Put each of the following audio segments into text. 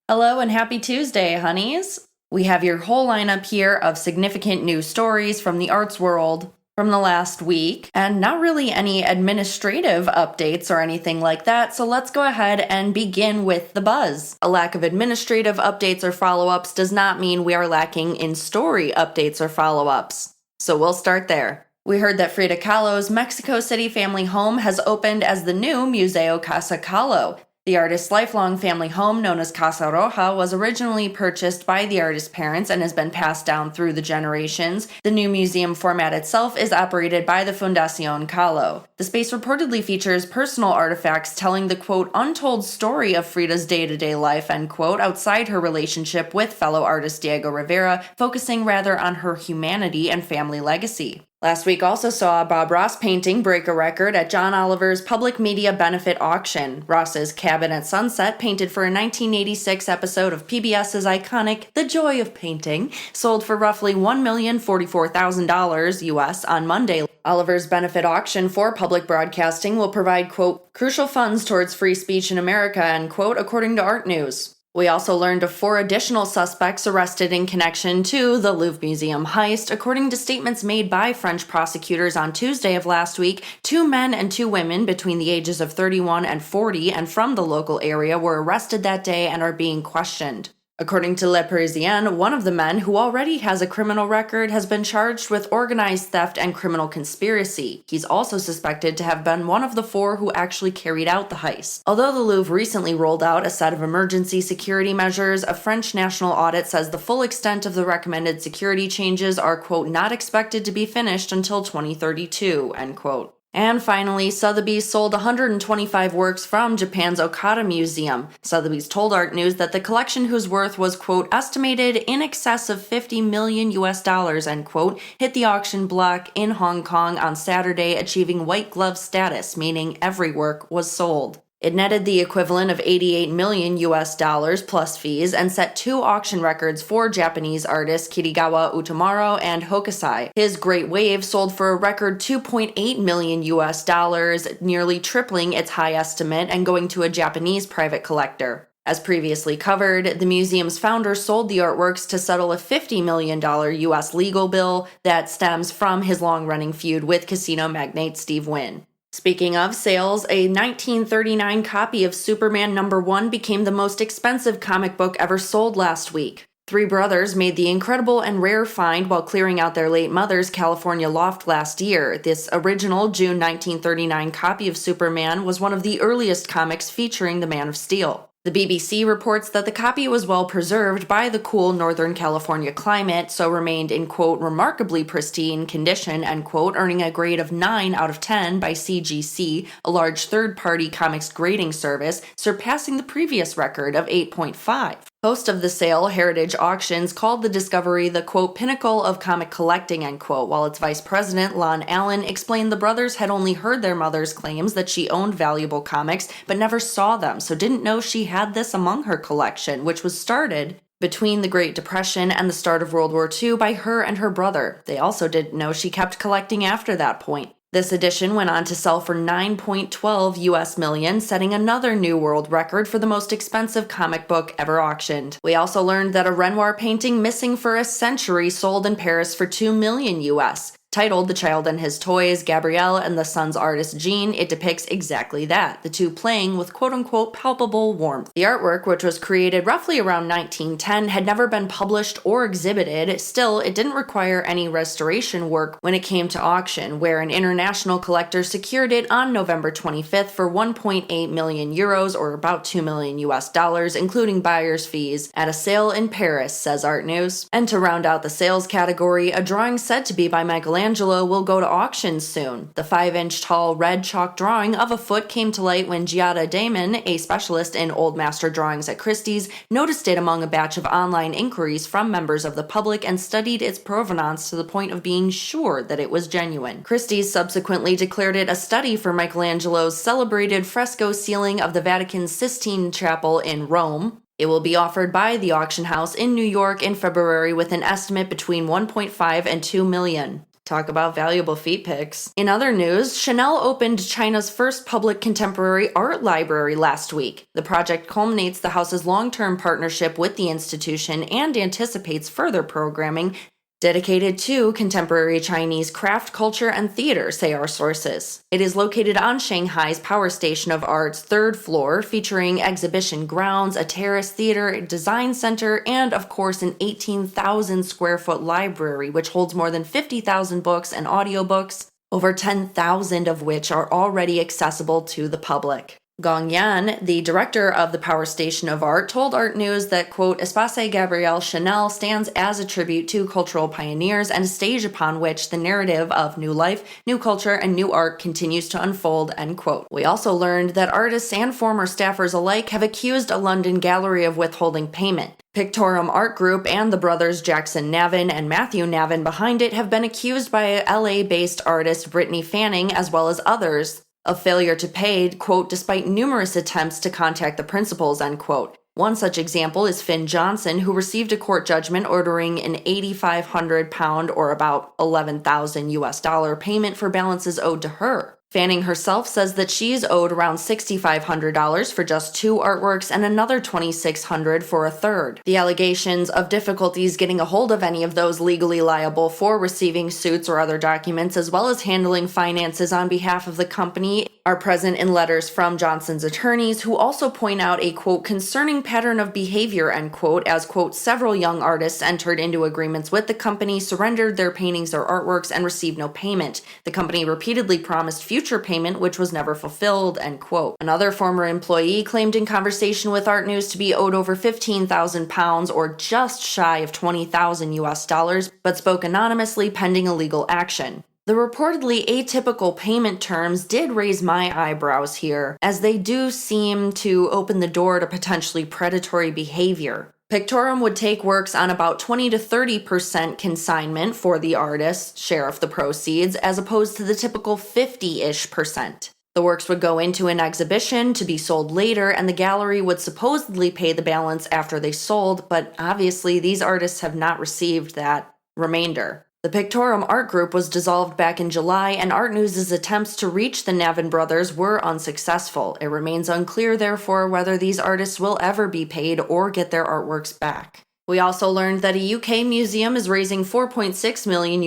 Hello and happy Tuesday, honeys. We have your whole lineup here of significant news stories from the arts world from the last week, and not really any administrative updates or anything like that, so let's go ahead and begin with the buzz. A lack of administrative updates or follow-ups does not mean we are lacking in story updates or follow-ups, so we'll start there. We heard that Frida Kahlo's Mexico City family home has opened as the new Museo Casa Kahlo. The artist's lifelong family home, known as Casa Roja, was originally purchased by the artist's parents and has been passed down through the generations. The new museum format itself is operated by the Fundación Kahlo. The space reportedly features personal artifacts telling the, quote, untold story of Frida's day-to-day life, end quote, outside her relationship with fellow artist Diego Rivera, focusing rather on her humanity and family legacy. Last week also saw a Bob Ross painting break a record at John Oliver's public media benefit auction. Ross's Cabin at Sunset, painted for a 1986 episode of PBS's iconic The Joy of Painting, sold for roughly $1,044,000 US on Monday. Oliver's benefit auction for public broadcasting will provide, quote, crucial funds towards free speech in America, end quote, according to Art News. We also learned of 4 additional suspects arrested in connection to the Louvre Museum heist. According to statements made by French prosecutors on Tuesday of last week, 2 men and 2 women between the ages of 31 and 40 and from the local area were arrested that day and are being questioned. According to Le Parisien, one of the men, who already has a criminal record, has been charged with organized theft and criminal conspiracy. He's also suspected to have been one of the 4 who actually carried out the heist. Although the Louvre recently rolled out a set of emergency security measures, a French national audit says the full extent of the recommended security changes are, quote, not expected to be finished until 2032, end quote. And finally, Sotheby's sold 125 works from Japan's Okada Museum. Sotheby's told Art News that the collection, whose worth was, quote, estimated in excess of $50 million US, end quote, hit the auction block in Hong Kong on Saturday, achieving white glove status, meaning every work was sold. It netted the equivalent of $88 million US plus fees and set 2 auction records for Japanese artists Kirigawa Utamaro and Hokusai. His Great Wave sold for a record $2.8 million US, nearly tripling its high estimate and going to a Japanese private collector. As previously covered, the museum's founder sold the artworks to settle a $50 million US legal bill that stems from his long-running feud with casino magnate Steve Wynn. Speaking of sales, a 1939 copy of Superman #1 became the most expensive comic book ever sold last week. 3 brothers made the incredible and rare find while clearing out their late mother's California loft last year. This original June 1939 copy of Superman was one of the earliest comics featuring the Man of Steel. The BBC reports that the copy was well preserved by the cool Northern California climate, so remained in, quote, remarkably pristine condition, end quote, earning a grade of 9 out of 10 by CGC, a large third-party comics grading service, surpassing the previous record of 8.5. Host of the sale, Heritage Auctions, called the discovery the, quote, pinnacle of comic collecting, end quote, while its vice president, Lon Allen, explained the brothers had only heard their mother's claims that she owned valuable comics, but never saw them, so didn't know she had this among her collection, which was started between the Great Depression and the start of World War II by her and her brother. They also didn't know she kept collecting after that point. This edition went on to sell for $9.12 US million, setting another new world record for the most expensive comic book ever auctioned. We also learned that a Renoir painting missing for a century sold in Paris for $2 million US. Titled The Child and His Toys, Gabrielle and the Son's Artist Jean, it depicts exactly that, the two playing with quote-unquote palpable warmth. The artwork, which was created roughly around 1910, had never been published or exhibited. Still, it didn't require any restoration work when it came to auction, where an international collector secured it on November 25th for 1.8 million euros, or about $2 million US, including buyer's fees, at a sale in Paris, says Art News. And to round out the sales category, a drawing said to be by Michelangelo will go to auction soon. The 5-inch tall red chalk drawing of a foot came to light when Giada Damon, a specialist in old master drawings at Christie's, noticed it among a batch of online inquiries from members of the public and studied its provenance to the point of being sure that it was genuine. Christie's subsequently declared it a study for Michelangelo's celebrated fresco ceiling of the Vatican's Sistine Chapel in Rome. It will be offered by the auction house in New York in February with an estimate between 1.5 and 2 million. Talk about valuable feet pics. In other news, Chanel opened China's first public contemporary art library last week. The project culminates the house's long-term partnership with the institution and anticipates further programming dedicated to contemporary Chinese craft, culture, and theater, say our sources. It is located on Shanghai's Power Station of Art's third floor, featuring exhibition grounds, a terrace theater, design center, and, of course, an 18,000 square foot library, which holds more than 50,000 books and audiobooks, over 10,000 of which are already accessible to the public. Gong Yan, the director of the Power Station of Art, told Art News that, quote, Espace Gabrielle Chanel stands as a tribute to cultural pioneers and a stage upon which the narrative of new life, new culture, and new art continues to unfold, end quote. We also learned that artists and former staffers alike have accused a London gallery of withholding payment. Pictorum Art Group and the brothers Jackson Navin and Matthew Navin behind it have been accused by LA-based artist Brittany Fanning, as well as others, of failure to pay, quote, despite numerous attempts to contact the principals, end quote. One such example is Finn Johnson, who received a court judgment ordering an £8,500 or about $11,000 payment for balances owed to her. Fanning herself says that she's owed around $6,500 for just 2 artworks and another $2,600 for a third. The allegations of difficulties getting a hold of any of those legally liable for receiving suits or other documents, as well as handling finances on behalf of the company, are present in letters from Johnson's attorneys, who also point out a, quote, concerning pattern of behavior, end quote, as, quote, several young artists entered into agreements with the company, surrendered their paintings or artworks, and received no payment. The company repeatedly promised future payment, which was never fulfilled, end quote. Another former employee claimed in conversation with Art News to be owed over £15,000 or just shy of $20,000, but spoke anonymously pending a legal action. The reportedly atypical payment terms did raise my eyebrows here, as they do seem to open the door to potentially predatory behavior. Pictorum would take works on about 20 to 30% consignment for the artist's share of the proceeds, as opposed to the typical 50-ish%. The works would go into an exhibition to be sold later, and the gallery would supposedly pay the balance after they sold, but obviously these artists have not received that remainder. The Pictorum Art Group was dissolved back in July, and Art News' attempts to reach the Navin brothers were unsuccessful. It remains unclear, therefore, whether these artists will ever be paid or get their artworks back. We also learned that a UK museum is raising $4.6 million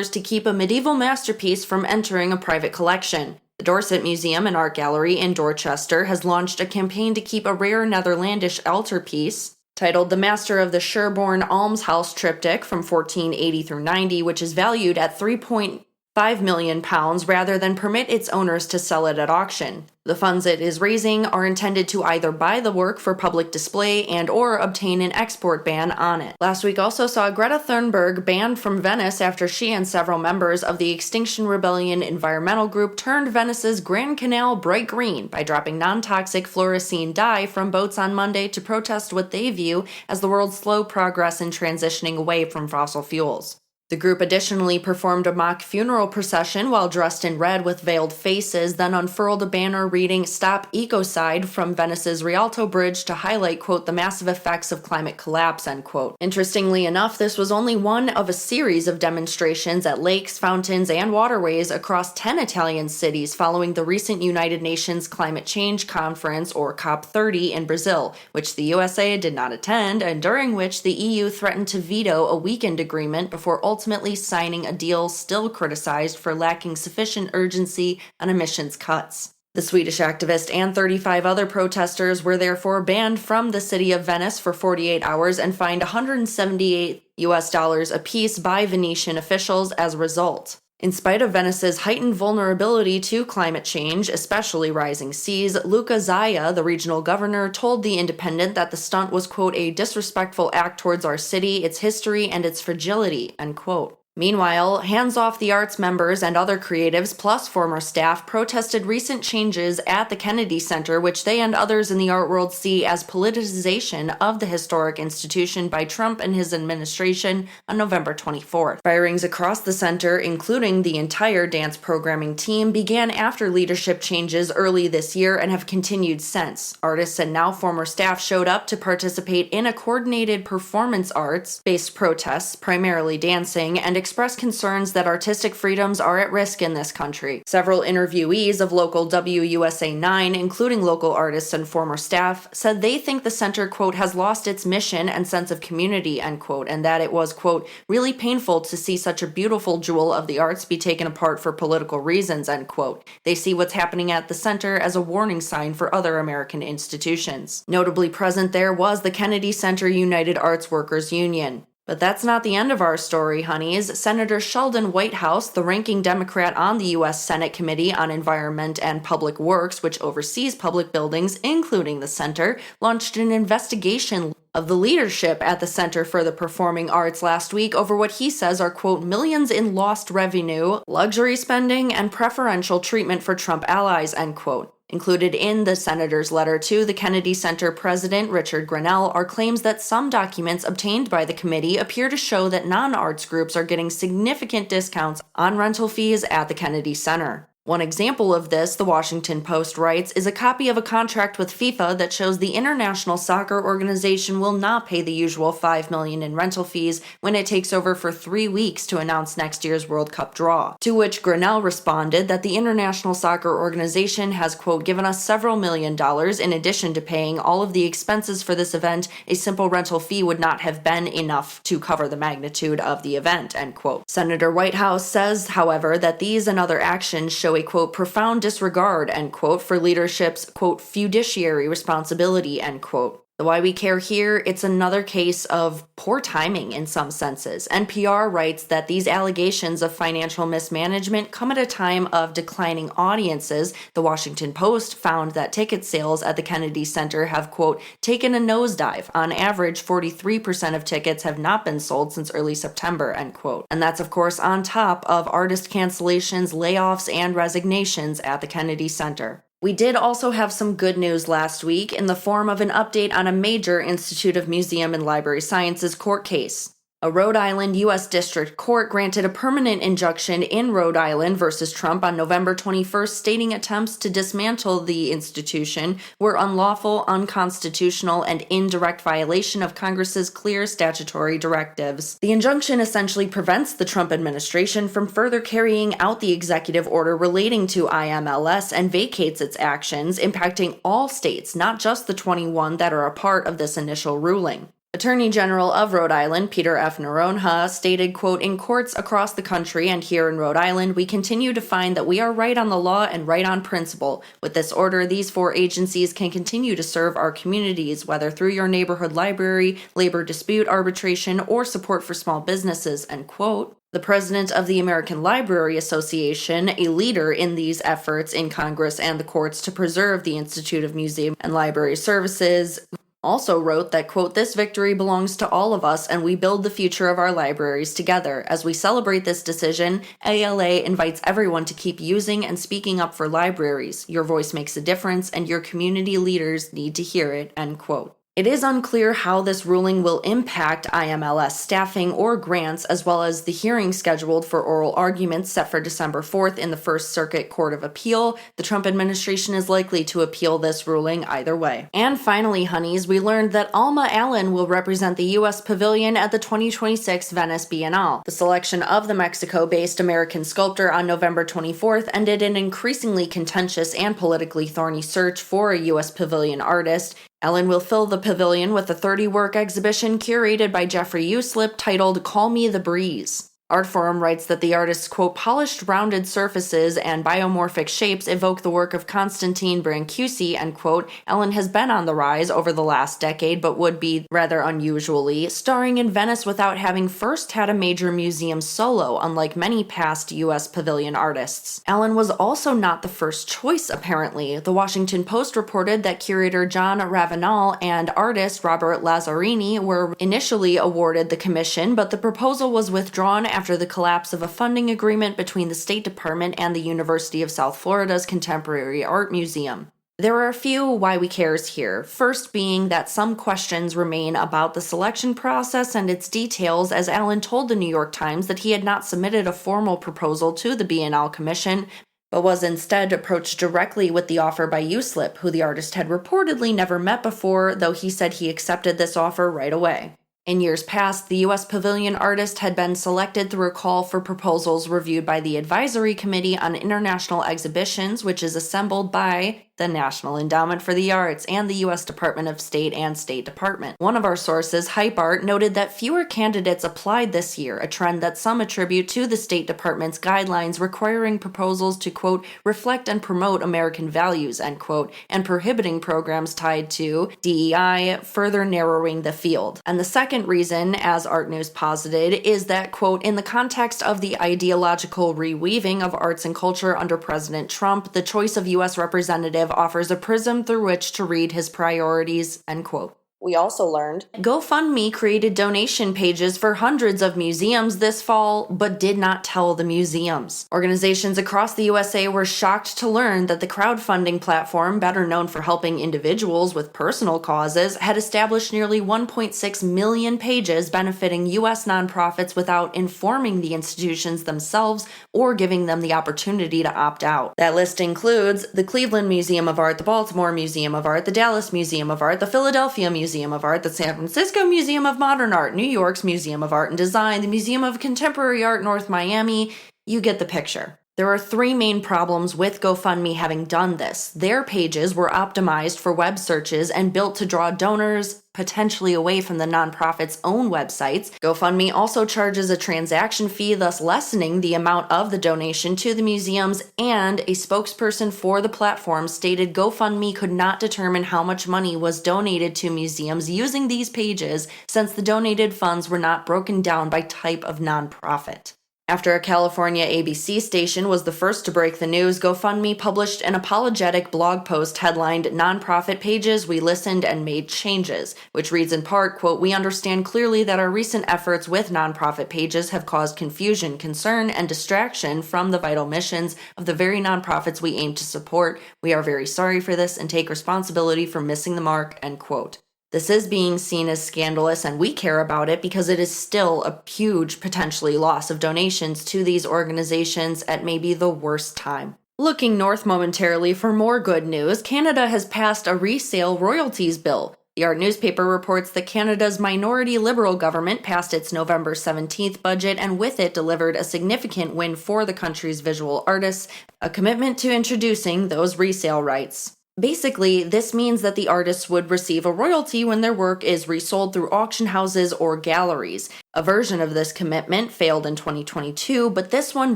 to keep a medieval masterpiece from entering a private collection. The Dorset Museum and Art Gallery in Dorchester has launched a campaign to keep a rare Netherlandish altarpiece titled The Master of the Sherborne Almshouse Triptych from 1480 through 90, which is valued at £3.5 million rather than permit its owners to sell it at auction. The funds it is raising are intended to either buy the work for public display and or obtain an export ban on it. Last week also saw Greta Thunberg banned from Venice after she and several members of the Extinction Rebellion environmental group turned Venice's Grand Canal bright green by dropping non-toxic fluorescein dye from boats on Monday to protest what they view as the world's slow progress in transitioning away from fossil fuels. The group additionally performed a mock funeral procession while dressed in red with veiled faces, then unfurled a banner reading "Stop Ecocide" from Venice's Rialto Bridge to highlight, quote, the massive effects of climate collapse, end quote. Interestingly enough, this was only one of a series of demonstrations at lakes, fountains, and waterways across 10 Italian cities following the recent United Nations Climate Change Conference, or COP30, in Brazil, which the USA did not attend, and during which the EU threatened to veto a weakened agreement before ultimately signing a deal still criticized for lacking sufficient urgency on emissions cuts. The Swedish activist and 35 other protesters were therefore banned from the city of Venice for 48 hours and fined $178 apiece by Venetian officials as a result. In spite of Venice's heightened vulnerability to climate change, especially rising seas, Luca Zaia, the regional governor, told The Independent that the stunt was, quote, a disrespectful act towards our city, its history, and its fragility, end quote. Meanwhile, Hands Off the Arts members and other creatives, plus former staff, protested recent changes at the Kennedy Center, which they and others in the art world see as politicization of the historic institution by Trump and his administration on November 24th. Firings across the center, including the entire dance programming team, began after leadership changes early this year and have continued since. Artists and now former staff showed up to participate in a coordinated performance arts-based protests, primarily dancing, and expressed concerns that artistic freedoms are at risk in this country. Several interviewees of local WUSA 9, including local artists and former staff, said they think the center, quote, has lost its mission and sense of community, end quote, and that it was, quote, really painful to see such a beautiful jewel of the arts be taken apart for political reasons, end quote. They see what's happening at the center as a warning sign for other American institutions. Notably present there was the Kennedy Center United Arts Workers Union. But that's not the end of our story, honeys. Senator Sheldon Whitehouse, the ranking Democrat on the U.S. Senate Committee on Environment and Public Works, which oversees public buildings, including the center, launched an investigation of the leadership at the Center for the Performing Arts last week over what he says are, quote, millions in lost revenue, luxury spending, and preferential treatment for Trump allies, end quote. Included in the senator's letter to the Kennedy Center president, Richard Grenell, are claims that some documents obtained by the committee appear to show that non-arts groups are getting significant discounts on rental fees at the Kennedy Center. One example of this, the Washington Post writes, is a copy of a contract with FIFA that shows the International Soccer Organization will not pay the usual $5 million in rental fees when it takes over for 3 weeks to announce next year's World Cup draw. To which Grenell responded that the International Soccer Organization has, quote, given us several $millions in addition to paying all of the expenses for this event. A simple rental fee would not have been enough to cover the magnitude of the event, end quote. Senator Whitehouse says, however, that these and other actions show a, quote, profound disregard, end quote, for leadership's, quote, fiduciary responsibility, end quote. The Why We Care here, it's another case of poor timing in some senses. NPR writes that these allegations of financial mismanagement come at a time of declining audiences. The Washington Post found that ticket sales at the Kennedy Center have, quote, taken a nosedive. On average, 43% of tickets have not been sold since early September, end quote. And that's, of course, on top of artist cancellations, layoffs, and resignations at the Kennedy Center. We did also have some good news last week in the form of an update on a major Institute of Museum and Library Sciences court case. A Rhode Island U.S. District Court granted a permanent injunction in Rhode Island versus Trump on November 21st, stating attempts to dismantle the institution were unlawful, unconstitutional, and in direct violation of Congress's clear statutory directives. The injunction essentially prevents the Trump administration from further carrying out the executive order relating to IMLS and vacates its actions, impacting all states, not just the 21 that are a part of this initial ruling. Attorney General of Rhode Island, Peter F. Noronha, stated, quote, in courts across the country and here in Rhode Island, we continue to find that we are right on the law and right on principle. With this order, these 4 agencies can continue to serve our communities, whether through your neighborhood library, labor dispute arbitration, or support for small businesses, end quote. The president of the American Library Association, a leader in these efforts in Congress and the courts to preserve the Institute of Museum and Library Services, also wrote that, quote, this victory belongs to all of us and we build the future of our libraries together. As we celebrate this decision, ALA invites everyone to keep using and speaking up for libraries. Your voice makes a difference and your community leaders need to hear it, end quote. It is unclear how this ruling will impact IMLS staffing or grants, as well as the hearing scheduled for oral arguments set for December 4th in the First Circuit Court of Appeal. The Trump administration is likely to appeal this ruling either way. And finally, honeys, we learned that Alma Allen will represent the U.S. Pavilion at the 2026 Venice Biennale. The selection of the Mexico-based American sculptor on November 24th ended an increasingly contentious and politically thorny search for a U.S. Pavilion artist. Ellen will fill the pavilion with a 30-work exhibition curated by Jeffrey Uslip titled Call Me the Breeze. Artforum writes that the artist's, quote, polished rounded surfaces and biomorphic shapes evoke the work of Constantine Brancusi, end quote. Ellen has been on the rise over the last decade, but would be, rather unusually, starring in Venice without having first had a major museum solo, unlike many past U.S. pavilion artists. Ellen was also not the first choice, apparently. The Washington Post reported that curator John Ravenal and artist Robert Lazzarini were initially awarded the commission, but the proposal was withdrawn after the collapse of a funding agreement between the State Department and the University of South Florida's Contemporary Art Museum. There are a few why we cares here, first being that some questions remain about the selection process and its details, as Allen told the New York Times that he had not submitted a formal proposal to the Biennale Commission, but was instead approached directly with the offer by Uslip, who the artist had reportedly never met before, though he said he accepted this offer right away. In years past, the U.S. Pavilion artist had been selected through a call for proposals reviewed by the Advisory Committee on International Exhibitions, which is assembled by the National Endowment for the Arts and the U.S. Department of State and State Department. One of our sources, HypeArt, noted that fewer candidates applied this year, a trend that some attribute to the State Department's guidelines requiring proposals to, quote, reflect and promote American values, end quote, and prohibiting programs tied to DEI, further narrowing the field. And the second reason, as Art News posited, is that, quote, in the context of the ideological reweaving of arts and culture under President Trump, the choice of U.S. representative offers a prism through which to read his priorities, end quote. We also learned GoFundMe created donation pages for hundreds of museums this fall, but did not tell the museums. Organizations across the USA were shocked to learn that the crowdfunding platform, better known for helping individuals with personal causes, had established nearly 1.6 million pages benefiting U.S. nonprofits without informing the institutions themselves or giving them the opportunity to opt out. That list includes the Cleveland Museum of Art, the Baltimore Museum of Art, the Dallas Museum of Art, the Philadelphia Museum of Art, the San Francisco Museum of Modern Art, New York's Museum of Art and Design, the Museum of Contemporary Art, North Miami. You get the picture. There are three main problems with GoFundMe having done this. Their pages were optimized for web searches and built to draw donors potentially away from the nonprofit's own websites. GoFundMe also charges a transaction fee, thus lessening the amount of the donation to the museums, and a spokesperson for the platform stated GoFundMe could not determine how much money was donated to museums using these pages since the donated funds were not broken down by type of nonprofit. After a California ABC station was the first to break the news, GoFundMe published an apologetic blog post headlined, "Nonprofit Pages, We Listened and Made Changes," which reads in part, quote, "We understand clearly that our recent efforts with nonprofit pages have caused confusion, concern, and distraction from the vital missions of the very nonprofits we aim to support. We are very sorry for this and take responsibility for missing the mark," end quote. This is being seen as scandalous, and we care about it because it is still a huge potentially loss of donations to these organizations at maybe the worst time. Looking north momentarily for more good news, Canada has passed a resale royalties bill. The Art newspaper reports that Canada's minority Liberal government passed its November 17th budget and with it delivered a significant win for the country's visual artists, a commitment to introducing those resale rights. Basically, this means that the artists would receive a royalty when their work is resold through auction houses or galleries. A version of this commitment failed in 2022, but this one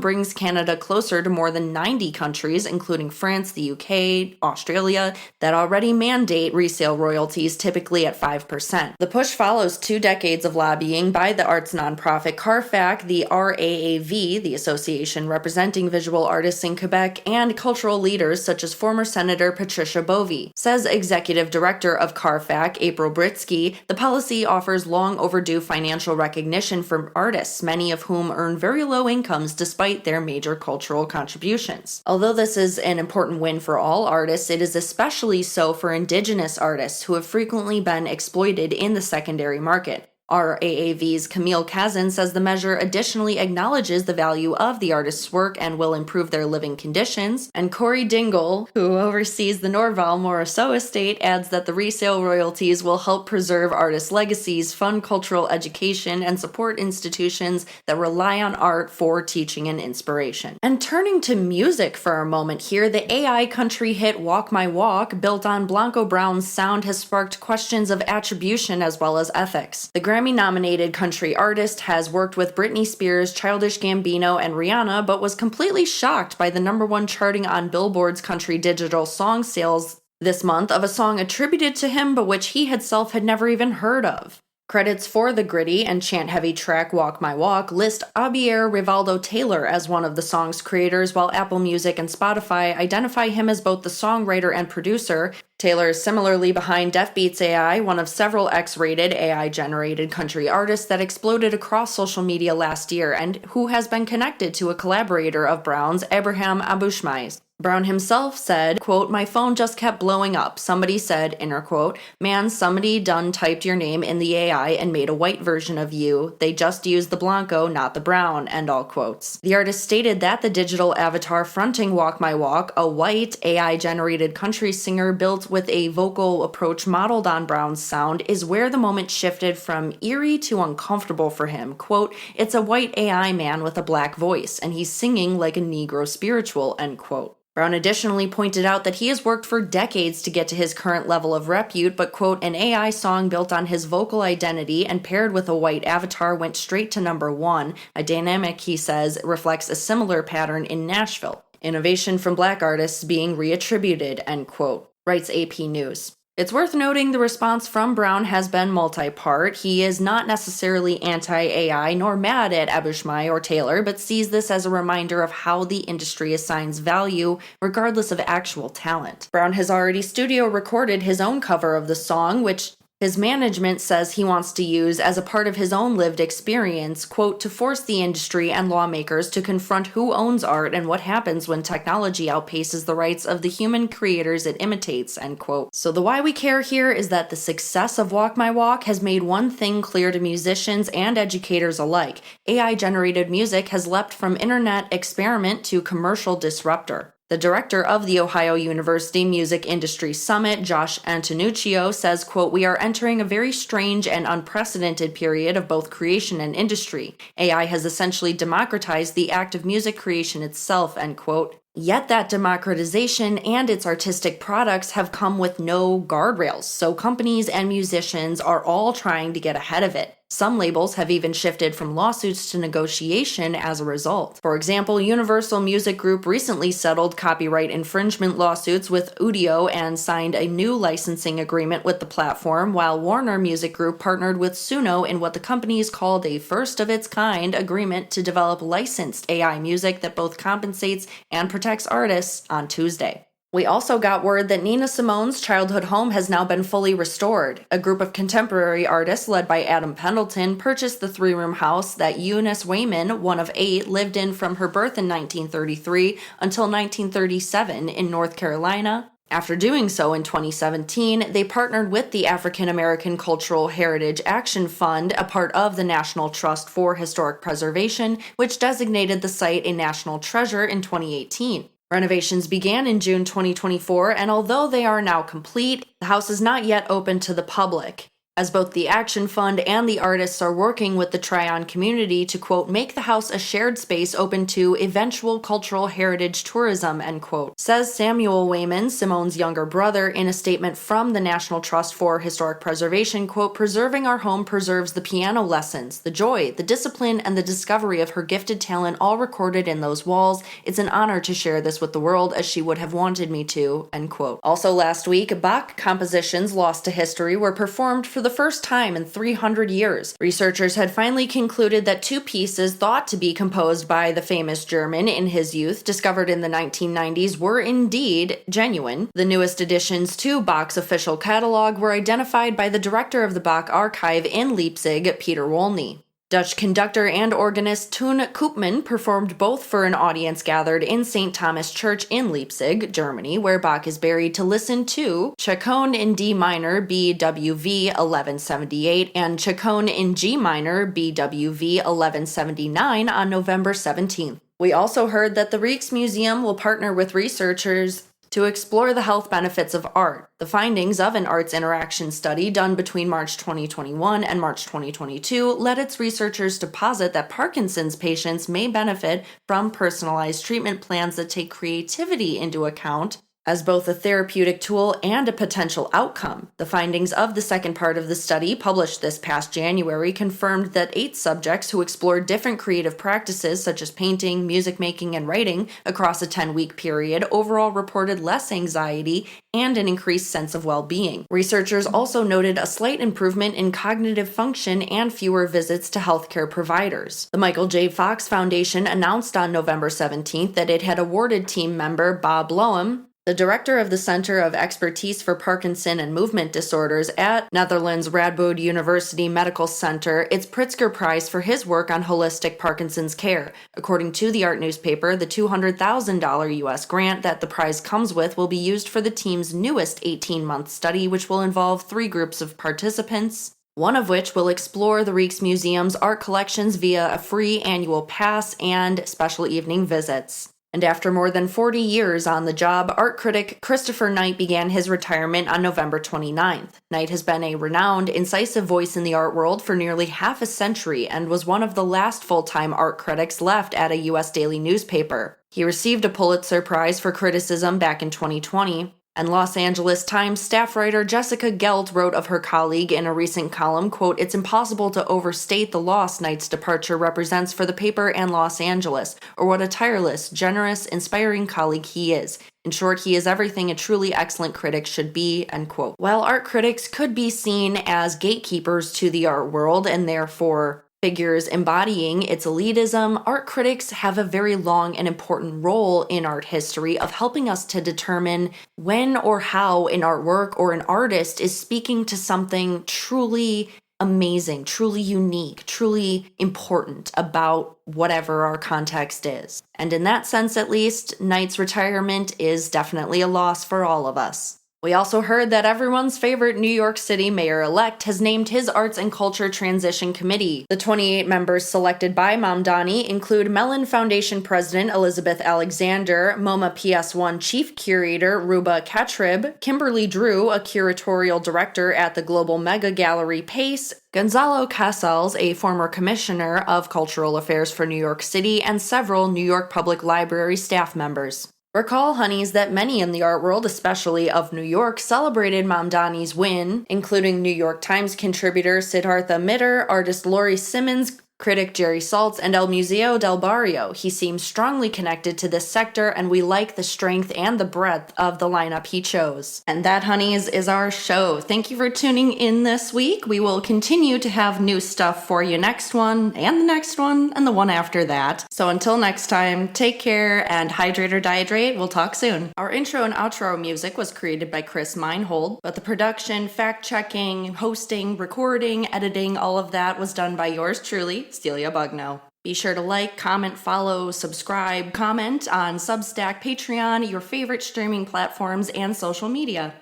brings Canada closer to more than 90 countries, including France, the UK, Australia, that already mandate resale royalties typically at 5%. The push follows 2 decades of lobbying by the arts nonprofit CARFAC, the RAAV, the association representing visual artists in Quebec, and cultural leaders such as former Senator Patricia Bovey. Says Executive Director of CARFAC, April Britsky, the policy offers long overdue financial recognition for artists, many of whom earn very low incomes despite their major cultural contributions. Although this is an important win for all artists, it is especially so for Indigenous artists who have frequently been exploited in the secondary market. RAAV's Camille Kazin says the measure additionally acknowledges the value of the artist's work and will improve their living conditions. And Corey Dingle, who oversees the Norval Morisseau estate, adds that the resale royalties will help preserve artists' legacies, fund cultural education, and support institutions that rely on art for teaching and inspiration. And turning to music for a moment here, the AI country hit Walk My Walk, built on Blanco Brown's sound, has sparked questions of attribution as well as ethics. The Grammy-nominated country artist has worked with Britney Spears, Childish Gambino, and Rihanna, but was completely shocked by the #1 charting on Billboard's country digital song sales this month of a song attributed to him but which he himself had never even heard of. Credits for the gritty and chant-heavy track Walk My Walk list Abier Rivaldo Taylor as one of the song's creators, while Apple Music and Spotify identify him as both the songwriter and producer. Taylor is similarly behind Deaf Beats AI, one of several X-rated AI-generated country artists that exploded across social media last year and who has been connected to a collaborator of Brown's, Abraham Abushmais. Brown himself said, quote, "My phone just kept blowing up. Somebody said, inner quote, man, somebody done typed your name in the AI and made a white version of you. They just used the Blanco, not the Brown," end all quotes. The artist stated that the digital avatar fronting Walk My Walk, a white AI-generated country singer built with a vocal approach modeled on Brown's sound is where the moment shifted from eerie to uncomfortable for him. Quote, "It's a white AI man with a black voice, and he's singing like a Negro spiritual," end quote. Brown additionally pointed out that he has worked for decades to get to his current level of repute, but, quote, "an AI song built on his vocal identity and paired with a white avatar went straight to #1, a dynamic," he says, reflects a similar pattern in Nashville. Innovation from black artists being reattributed, end quote, writes AP News. It's worth noting the response from Brown has been multi-part. He is not necessarily anti-AI nor mad at Ebushmai or Taylor, but sees this as a reminder of how the industry assigns value regardless of actual talent. Brown has already studio recorded his own cover of the song, which his management says he wants to use as a part of his own lived experience, quote, "to force the industry and lawmakers to confront who owns art and what happens when technology outpaces the rights of the human creators it imitates," end quote. So the why we care here is that the success of Walk My Walk has made one thing clear to musicians and educators alike. AI-generated music has leapt from internet experiment to commercial disruptor. The director of the Ohio University Music Industry Summit, Josh Antonuccio, says, quote, "We are entering a very strange and unprecedented period of both creation and industry. AI has essentially democratized the act of music creation itself," end quote. Yet that democratization and its artistic products have come with no guardrails, so companies and musicians are all trying to get ahead of it. Some labels have even shifted from lawsuits to negotiation as a result. For example, Universal Music Group recently settled copyright infringement lawsuits with Udio and signed a new licensing agreement with the platform, while Warner Music Group partnered with Suno in what the companies called a first-of-its-kind agreement to develop licensed AI music that both compensates and protects artists on Tuesday. We also got word that Nina Simone's childhood home has now been fully restored. A group of contemporary artists led by Adam Pendleton purchased the three-room house that Eunice Wayman, one of 8, lived in from her birth in 1933 until 1937 in North Carolina. After doing so in 2017, they partnered with the African American Cultural Heritage Action Fund, a part of the National Trust for Historic Preservation, which designated the site a national treasure in 2018. Renovations began in June 2024, and although they are now complete, the house is not yet open to the public, as both the Action Fund and the artists are working with the Tryon community to, quote, "make the house a shared space open to eventual cultural heritage tourism," end quote, says Samuel Wayman, Simone's younger brother, in a statement from the National Trust for Historic Preservation, quote, "Preserving our home preserves the piano lessons, the joy, the discipline, and the discovery of her gifted talent all recorded in those walls. It's an honor to share this with the world as she would have wanted me to," end quote. Also last week, Bach compositions lost to history were performed for the first time in 300 years. Researchers had finally concluded that 2 pieces thought to be composed by the famous German in his youth, discovered in the 1990s, were indeed genuine. The newest additions to Bach's official catalog were identified by the director of the Bach Archive in Leipzig, Peter Wolny. Dutch conductor and organist Toon Koopman performed both for an audience gathered in St. Thomas Church in Leipzig, Germany, where Bach is buried, to listen to Chaconne in D minor, BWV 1178, and Chaconne in G minor, BWV 1179 on November 17th. We also heard that the Rijksmuseum will partner with researchers to explore the health benefits of art. The findings of an arts interaction study done between March 2021 and March 2022 led its researchers to posit that Parkinson's patients may benefit from personalized treatment plans that take creativity into account as both a therapeutic tool and a potential outcome. The findings of the second part of the study, published this past January, confirmed that 8 subjects who explored different creative practices such as painting, music making, and writing across a 10-week period overall reported less anxiety and an increased sense of well-being. Researchers also noted a slight improvement in cognitive function and fewer visits to healthcare providers. The Michael J. Fox Foundation announced on November 17th that it had awarded team member Bob Loam, the director of the Center of Expertise for Parkinson and Movement Disorders at Netherlands Radboud University Medical Center, its Pritzker Prize for his work on holistic Parkinson's care. According to the art newspaper, the $200,000 U.S. grant that the prize comes with will be used for the team's newest 18-month study, which will involve 3 groups of participants, one of which will explore the Rijksmuseum's art collections via a free annual pass and special evening visits. And after more than 40 years on the job, art critic Christopher Knight began his retirement on November 29th. Knight has been a renowned, incisive voice in the art world for nearly half a century and was one of the last full-time art critics left at a U.S. daily newspaper. He received a Pulitzer Prize for criticism back in 2020. And Los Angeles Times staff writer Jessica Gelt wrote of her colleague in a recent column, quote, "It's impossible to overstate the loss Knight's departure represents for the paper and Los Angeles, or what a tireless, generous, inspiring colleague he is. In short, he is everything a truly excellent critic should be," end quote. While art critics could be seen as gatekeepers to the art world and therefore figures embodying its elitism, art critics have a very long and important role in art history of helping us to determine when or how an artwork or an artist is speaking to something truly amazing, truly unique, truly important about whatever our context is. And in that sense, at least, Knight's retirement is definitely a loss for all of us. We also heard that everyone's favorite New York City mayor-elect has named his Arts and Culture Transition Committee. The 28 members selected by Mamdani include Mellon Foundation President Elizabeth Alexander, MoMA PS1 Chief Curator Ruba Katrib, Kimberly Drew, a curatorial director at the Global Mega Gallery Pace, Gonzalo Casals, a former commissioner of cultural affairs for New York City, and several New York Public Library staff members. Recall, honeys, that many in the art world, especially of New York, celebrated Mamdani's win, including New York Times contributor Siddhartha Mitter, artist Laurie Simmons, critic Jerry Saltz, and El Museo del Barrio. He seems strongly connected to this sector, and we like the strength and the breadth of the lineup he chose. And that, honeys, is our show. Thank you for tuning in this week. We will continue to have new stuff for you next one, and the next one, and the one after that. So until next time, take care and hydrate or dehydrate. We'll talk soon. Our intro and outro music was created by Chris Meinhold, but the production, fact-checking, hosting, recording, editing, all of that was done by yours truly, Celia Bugno. Be sure to like, comment, follow, subscribe, comment on Substack, Patreon, your favorite streaming platforms, and social media.